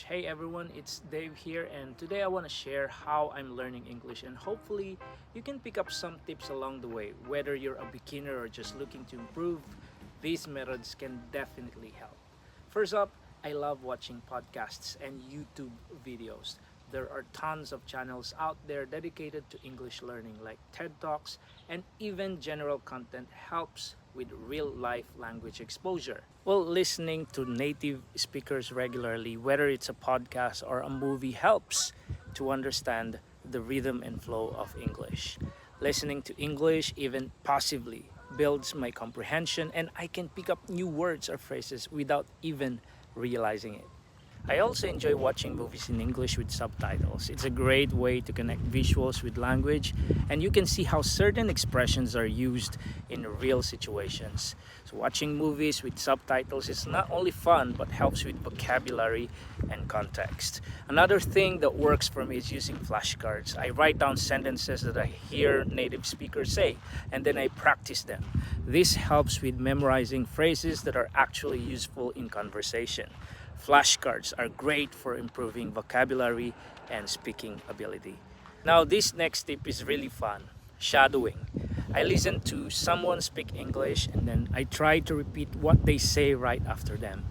Hey everyone, it's Dave here, and today I want to share how I'm learning English, and hopefully you can pick up some tips along the way. Whether you're a beginner or just looking to improve, these methods can definitely help. First up, I love watching podcasts and YouTube videos. There are tons of channels out there dedicated to English learning, like TED Talks, and even general content helps with real life language exposure. Well, listening to native speakers regularly, whether it's a podcast or a movie, helps to understand the rhythm and flow of English. Listening to English, even passively, builds my comprehension, and I can pick up new words or phrases without even realizing it. I also enjoy watching movies in English with subtitles. It's a great way to connect visuals with language, and you can see how certain expressions are used in real situations. So watching movies with subtitles is not only fun but helps with vocabulary and context. Another thing that works for me is using flashcards. I write down sentences that I hear native speakers say, and then I practice them. This helps with memorizing phrases that are actually useful in conversation. Flashcards are great for improving vocabulary and speaking ability. Now, this next tip is really fun: shadowing. I listen to someone speak English and then I try to repeat what they say right after them,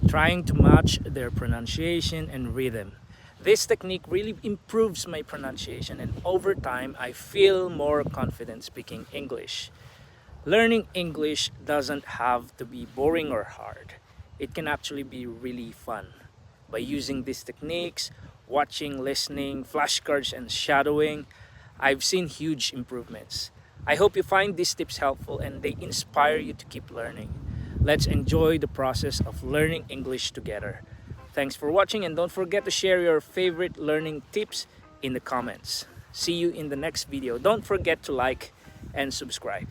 trying to match their pronunciation and rhythm. This technique really improves my pronunciation, and over time, I feel more confident speaking English. Learning English doesn't have to be boring or hard. It can actually be really fun. By using these techniques, watching, listening, flashcards, and shadowing, I've seen huge improvements. I hope you find these tips helpful and they inspire you to keep learning. Let's enjoy the process of learning English together. Thanks for watching, and don't forget to share your favorite learning tips in the comments. See you in the next video. Don't forget to like and subscribe.